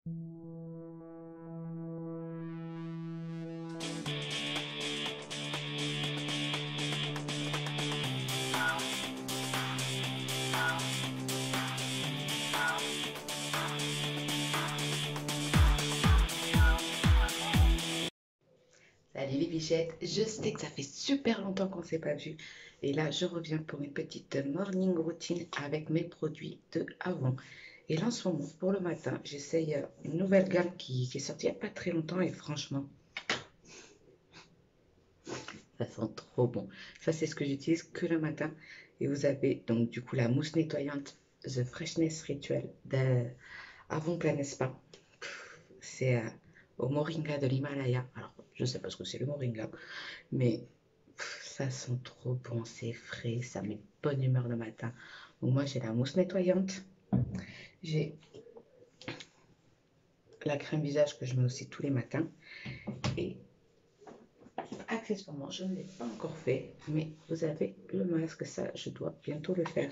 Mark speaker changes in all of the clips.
Speaker 1: Salut les bichettes, je sais que ça fait super longtemps qu'on ne s'est pas vu et là je reviens pour une petite morning routine avec mes produits de avant. Et là en ce moment pour le matin j'essaye une nouvelle gamme qui est sortie il n'y a pas très longtemps et franchement ça sent trop bon. Ça c'est ce que j'utilise que le matin et vous avez donc du coup la mousse nettoyante The Freshness Ritual de Avon Planet Spa. C'est au moringa de l'Himalaya. Alors je sais pas ce que c'est le moringa mais ça sent trop bon, c'est frais, ça met bonne humeur le matin. Donc moi j'ai la mousse nettoyante, j'ai la crème visage que je mets aussi tous les matins. Et accessoirement, je ne l'ai pas encore fait, mais vous avez le masque, ça je dois bientôt le faire.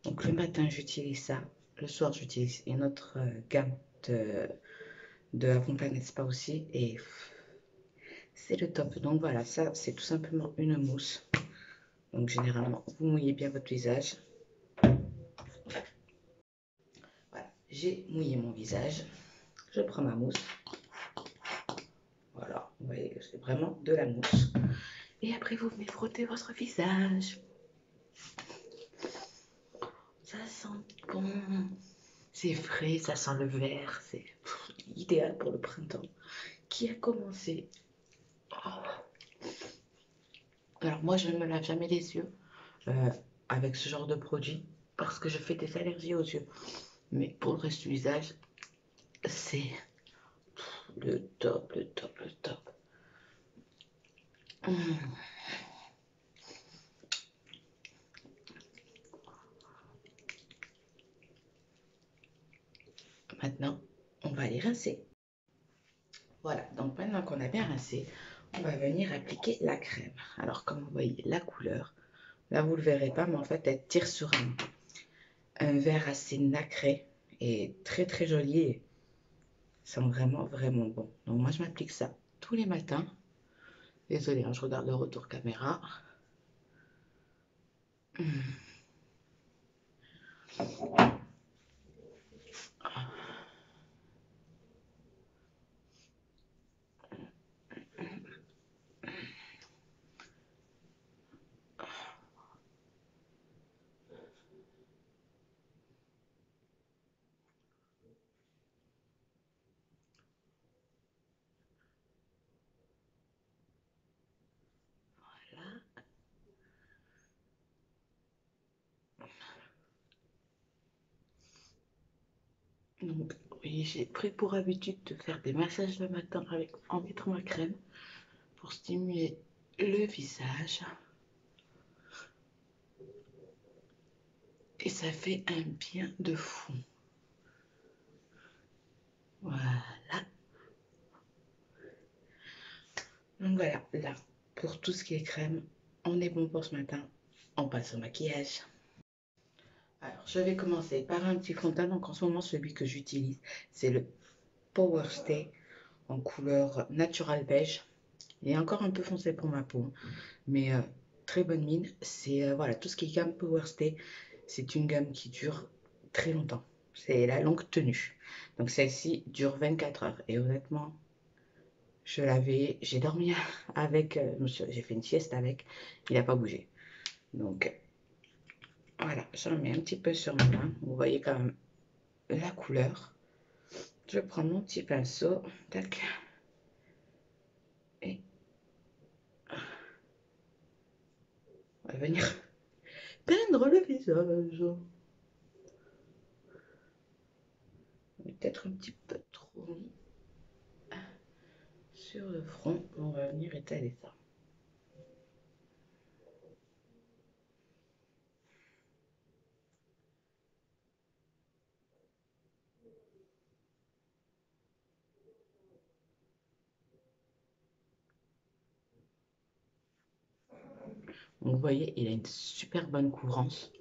Speaker 1: Donc le matin j'utilise ça, le soir j'utilise une autre gamme de Avon Planet Spa aussi. Et c'est le top. Donc voilà, ça c'est tout simplement une mousse. Donc généralement, vous mouillez bien votre visage. Voilà, j'ai mouillé mon visage. Je prends ma mousse. Voilà, vous voyez, c'est vraiment de la mousse. Et après, vous venez frotter votre visage. Ça sent bon. C'est frais, ça sent le vert. C'est idéal pour le printemps qui a commencé. Oh. Alors moi, je ne me lave jamais les yeux euh, avec ce genre de produit parce que je fais des allergies aux yeux. Mais pour le reste du visage, c'est le top, le top, le top. Mmh. Maintenant, on va les rincer. Voilà, donc maintenant qu'on a bien rincé, on va venir appliquer la crème. Alors, comme vous voyez la couleur, là vous ne le verrez pas, mais en fait, elle tire sur un vert assez nacré et très très joli. Et sent vraiment vraiment bon. Donc, moi, je m'applique ça tous les matins. Désolée, hein, je regarde le retour caméra. Voilà. Donc, oui, j'ai pris pour habitude de faire des massages le matin avec, en mettant ma crème pour stimuler le visage. Et ça fait un bien de fou. Voilà. Donc voilà, là, pour tout ce qui est crème, on est bon pour ce matin. On passe au maquillage. Alors, je vais commencer par un petit fond de teint. Donc en ce moment, celui que j'utilise, c'est le Power Stay en couleur natural beige. Il est encore un peu foncé pour ma peau, mais très bonne mine. C'est voilà, tout ce qui est gamme Power Stay, c'est une gamme qui dure très longtemps. C'est la longue tenue. Donc celle-ci dure 24 heures. Et honnêtement, j'ai dormi avec, j'ai fait une sieste avec, il n'a pas bougé. Donc voilà, j'en mets un petit peu sur ma main. Vous voyez quand même la couleur. Je prends mon petit pinceau, tac, et on va venir peindre le visage. Peut-être un petit peu trop sur le front. On va venir étaler ça. Donc vous voyez, il a une super bonne couvrance.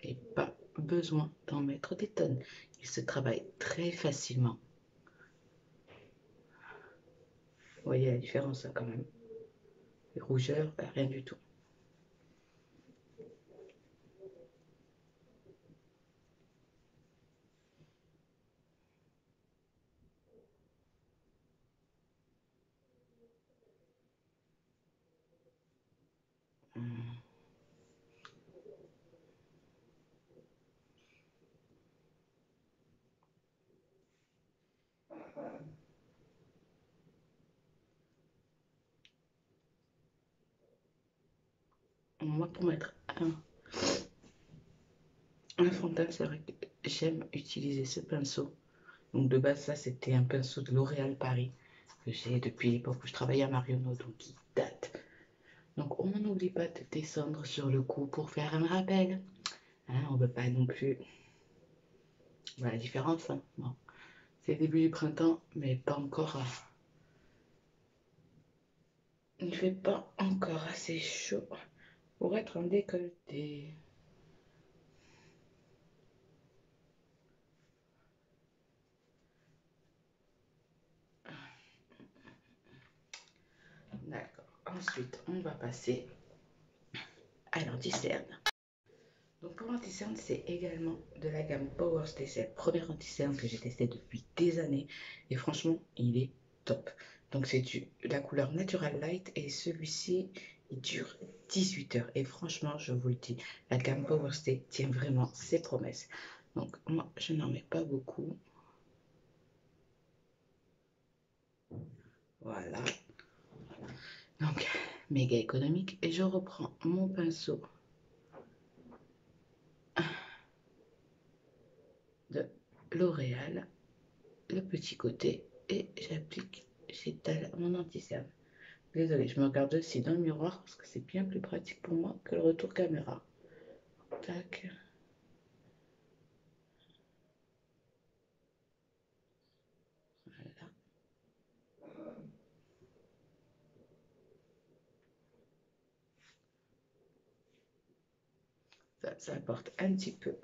Speaker 1: et pas besoin d'en mettre des tonnes. Il se travaille très facilement. Vous voyez la différence, hein, quand même. Les rougeurs, bah, rien du tout. Hum. Moi, pour mettre un fond de teint, c'est vrai que j'aime utiliser ce pinceau. Donc de base, ça, c'était un pinceau de L'Oréal Paris que j'ai depuis l'époque où je travaillais à Marionneau, donc il date. Donc on n'oublie pas de descendre sur le cou pour faire un rappel. Hein, on ne veut pas non plus... Voilà la différence. Hein. Bon. C'est le début du printemps, mais pas encore... Il ne fait pas encore assez chaud pour être en décolleté. D'accord. Ensuite, on va passer à l'anti-cerne. Donc pour l'anti-cerne, c'est également de la gamme Power Stay. C'est le premier anti-cerne que j'ai testé depuis des années. Et franchement, il est top. Donc c'est la couleur Natural Light et celui-ci, il dure 18 heures. Et franchement, je vous le dis, la gamme Power Stay tient vraiment ses promesses. Donc moi, je n'en mets pas beaucoup. Voilà. Donc, méga économique. Et je reprends mon pinceau de L'Oréal, le petit côté, et j'applique, j'étale mon anti-cerne. Désolée, je me regarde aussi dans le miroir parce que c'est bien plus pratique pour moi que le retour caméra. Tac. Voilà. Ça apporte un petit peu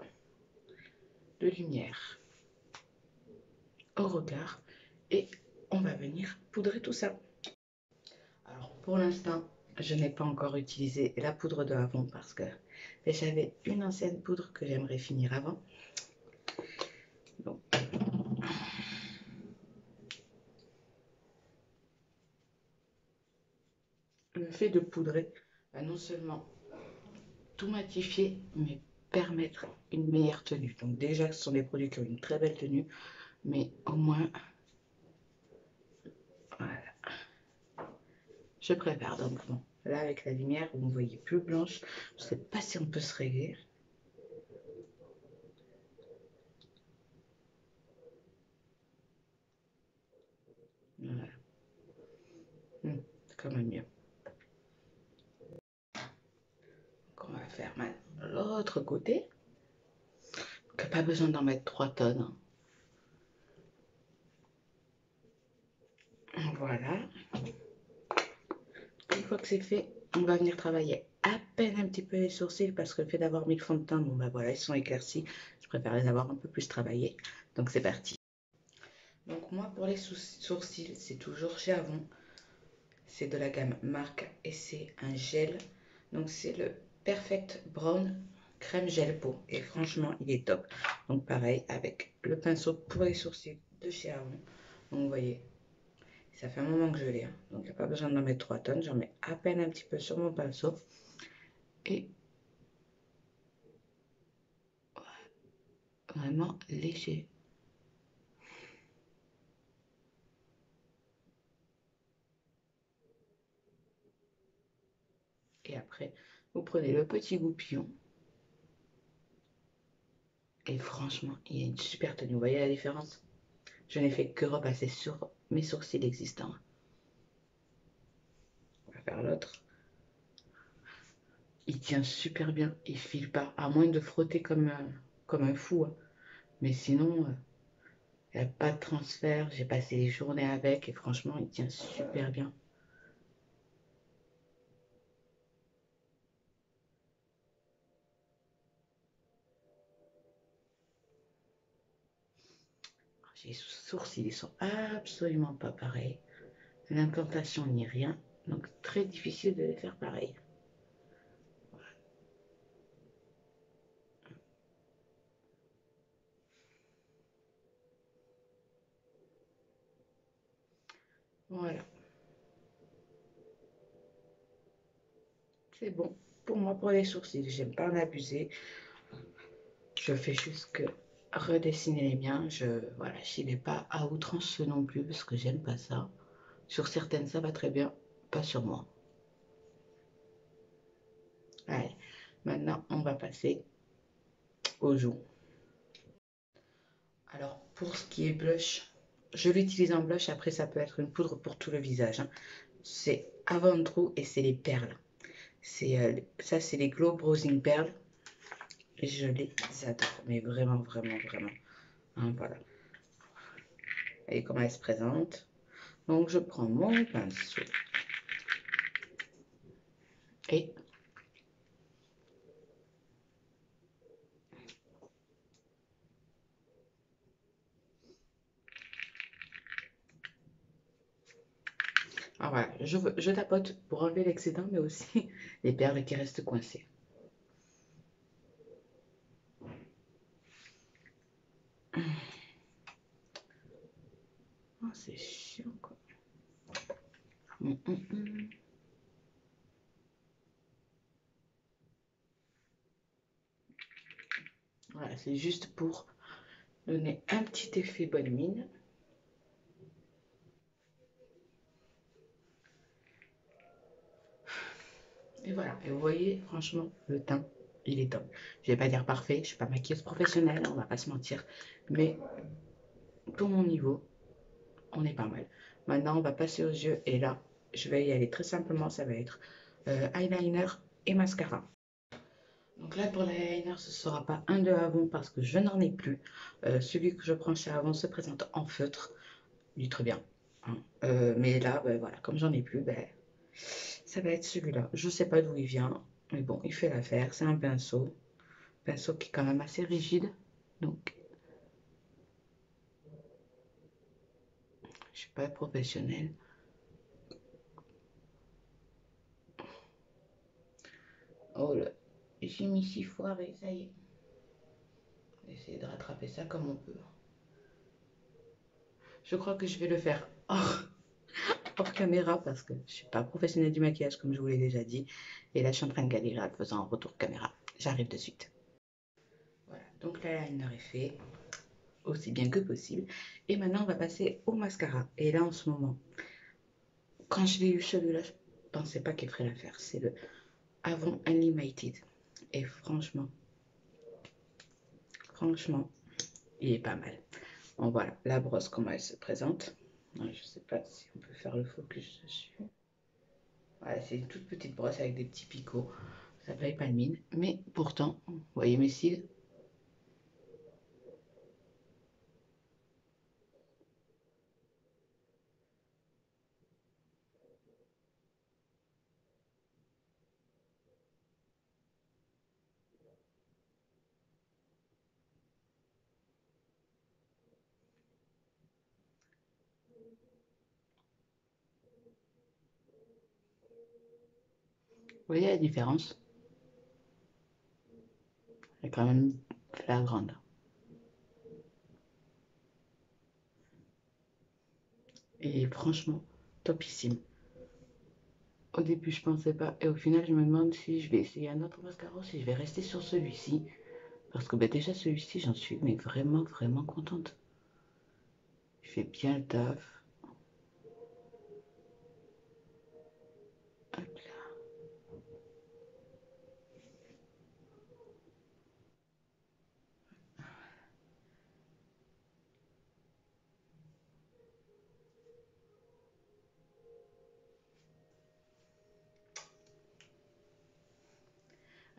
Speaker 1: de lumière au regard et on va venir poudrer tout ça. Alors pour l'instant, je n'ai pas encore utilisé la poudre de Avon parce que j'avais une ancienne poudre que j'aimerais finir avant. Donc, le fait de poudrer va non seulement tout matifier, mais permettre une meilleure tenue. Donc déjà, ce sont des produits qui ont une très belle tenue, mais au moins, voilà. Je préfère donc bon. Là, avec la lumière, vous me voyez plus blanche. Je ne sais pas si on peut se régler. Voilà. C'est quand même mieux. Donc, on va faire maintenant l'autre côté. Donc, pas besoin d'en mettre 3 tonnes. Voilà. Une fois que c'est fait, on va venir travailler à peine un petit peu les sourcils parce que le fait d'avoir mis le fond de teint, bon bah voilà, ils sont éclaircis. Je préfère les avoir un peu plus travaillés. Donc c'est parti. Donc moi pour les sourcils, c'est toujours chez Avon. C'est de la gamme Marc et c'est un gel. Donc c'est le Perfect Brown crème gel peau. Et franchement, il est top. Donc pareil, avec le pinceau pour les sourcils de chez Avon. Donc vous voyez, ça fait un moment que je l'ai. Hein. Donc il n'y a pas besoin d'en mettre 3 tonnes. J'en mets à peine un petit peu sur mon pinceau. Et vraiment léger. Et après, vous prenez le petit goupillon. Et franchement, il y a une super tenue. Vous voyez la différence? Je n'ai fait que repasser sur mes sourcils existants. On va faire l'autre. Il tient super bien. Il file pas. À moins de frotter comme un fou. Hein. Mais sinon, il n'y a pas de transfert. J'ai passé les journées avec. Et franchement, il tient super bien. Les sourcils, ils sont absolument pas pareils. L'implantation ni rien. Donc, très difficile de les faire pareil. Voilà. C'est bon. Pour moi, pour les sourcils, j'aime pas en abuser. Je fais juste que redessiner les miens. Voilà, je n'ai pas à outrance non plus parce que j'aime pas ça. Sur certaines, ça va très bien, pas sur moi. Allez, maintenant, on va passer aux joues. Alors, pour ce qui est blush, je l'utilise en blush. Après, ça peut être une poudre pour tout le visage, hein. C'est Avant True et c'est les perles. Ça, c'est les Glow Browsing Perles. Et je les adore, mais vraiment, vraiment, vraiment. Hein, voilà. Et comment elle se présente. Donc, je prends mon pinceau et voilà, je tapote pour enlever l'excédent, mais aussi les perles qui restent coincées. Oh, c'est chiant, quoi. Voilà, c'est juste pour donner un petit effet bonne mine. Et voilà, et vous voyez, franchement, le teint, il est top. Je vais pas dire parfait, je suis pas maquilleuse professionnelle, on va pas se mentir. Mais pour mon niveau, on est pas mal. Maintenant, on va passer aux yeux. Et là, je vais y aller très simplement. Ça va être eyeliner et mascara. Donc là, pour l'eyeliner, ce ne sera pas un de Avon parce que je n'en ai plus. Celui que je prends chez Avon se présente en feutre. Du très bien, hein. Mais là, ben, voilà, comme j'en ai plus, ben, ça va être celui-là. Je ne sais pas d'où il vient. Mais bon, il fait l'affaire. C'est un pinceau. Pinceau qui est quand même assez rigide. Donc, je ne suis pas professionnelle. Oh là, j'ai mis 6 foiré, ça y est. On va essayer de rattraper ça comme on peut. Je crois que je vais le faire hors caméra parce que je ne suis pas professionnelle du maquillage comme je vous l'ai déjà dit. Et là, je suis en train de galérer en le faisant en retour caméra. J'arrive de suite. Voilà, donc l'eyeliner est fait aussi bien que possible. Et maintenant, on va passer au mascara. Et là, en ce moment, quand je l'ai eu celui-là, je ne pensais pas qu'il ferait l'affaire. C'est le Avon Unlimited. Et franchement, il est pas mal. Bon, voilà, la brosse, comment elle se présente. Je ne sais pas si on peut faire le focus dessus. Voilà, c'est une toute petite brosse avec des petits picots. Ça paye pas de mine. Mais pourtant, vous voyez mes cils. Vous voyez la différence? Elle est quand même flagrante. Et franchement, topissime. Au début, je pensais pas. Et au final, je me demande si je vais essayer un autre mascara ou si je vais rester sur celui-ci. Parce que ben, déjà, celui-ci, j'en suis mais vraiment, vraiment contente. Il fait bien le taf. Hop là.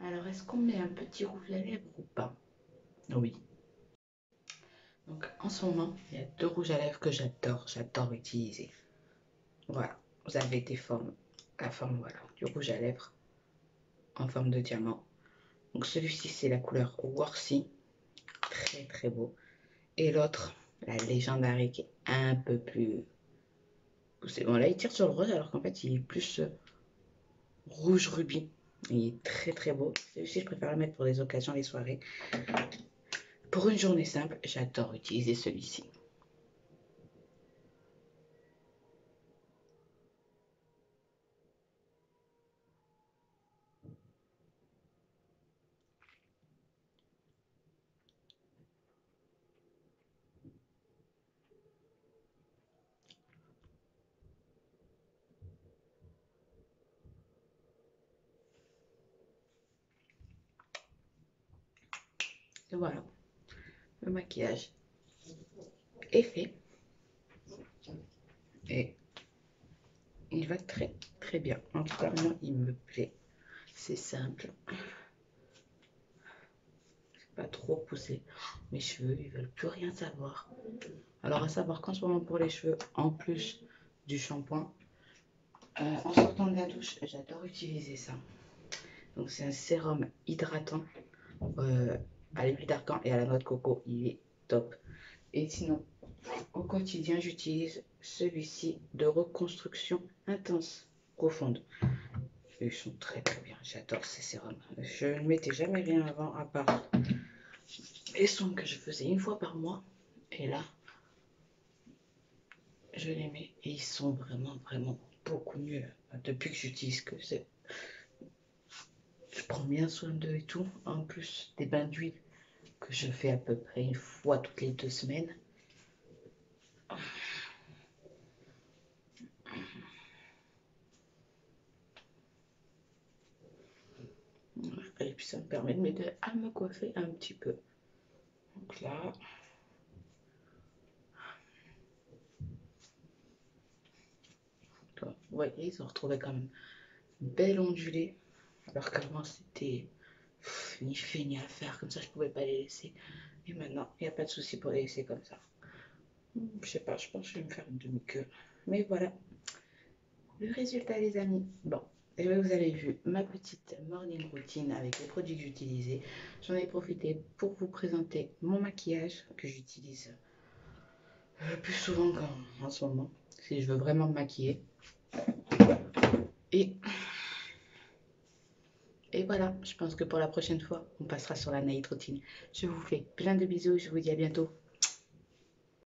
Speaker 1: Alors, est-ce qu'on met un petit rouge à lèvres ou pas? Oui. Donc, en ce moment, il y a deux rouges à lèvres que j'adore utiliser. Voilà, vous avez la forme, voilà, du rouge à lèvres en forme de diamant. Donc, celui-ci, c'est la couleur Worthy, très très beau. Et l'autre, la légendary qui est un peu plus poussée. Bon, là, il tire sur le rose alors qu'en fait, il est plus rouge rubis. Il est très très beau. Celui-ci, je préfère le mettre pour les occasions, les soirées. Pour une journée simple, j'adore utiliser celui-ci. Et voilà, le maquillage est fait. Et il va très très bien. En tout cas, moi, il me plaît. C'est simple. C'est pas trop poussé. Mes cheveux, ils veulent plus rien savoir. Alors, à savoir qu'en ce moment, pour les cheveux, en plus du shampoing, en sortant de la douche, j'adore utiliser ça. Donc, c'est un sérum hydratant à l'huile d'argan et à la noix de coco. Il est top. Et sinon, au quotidien, j'utilise celui-ci de reconstruction intense, profonde. Et ils sont très très bien. J'adore ces sérums. Je ne mettais jamais rien avant à part les soins que je faisais une fois par mois. Et là, je les mets et ils sont vraiment vraiment beaucoup mieux depuis que j'utilise que c'est. Je prends bien soin d'eux et tout. En plus des bains d'huile que je fais à peu près une fois toutes les 2 semaines. Et puis ça me permet de m'aider à me coiffer un petit peu. Donc là, vous voyez, ils ont retrouvé quand même belle ondulée. Alors qu'avant c'était ni fait ni à faire, comme ça je pouvais pas les laisser. Et maintenant, il n'y a pas de souci pour les laisser comme ça. Je sais pas, je pense que je vais me faire une demi-queue. Mais voilà, le résultat les amis. Bon, et vous avez vu ma petite morning routine avec les produits que j'utilisais. J'en ai profité pour vous présenter mon maquillage que j'utilise plus souvent qu'en ce moment, si je veux vraiment me maquiller. Et, et voilà, je pense que pour la prochaine fois, on passera sur la night routine. Je vous fais plein de bisous, je vous dis à bientôt.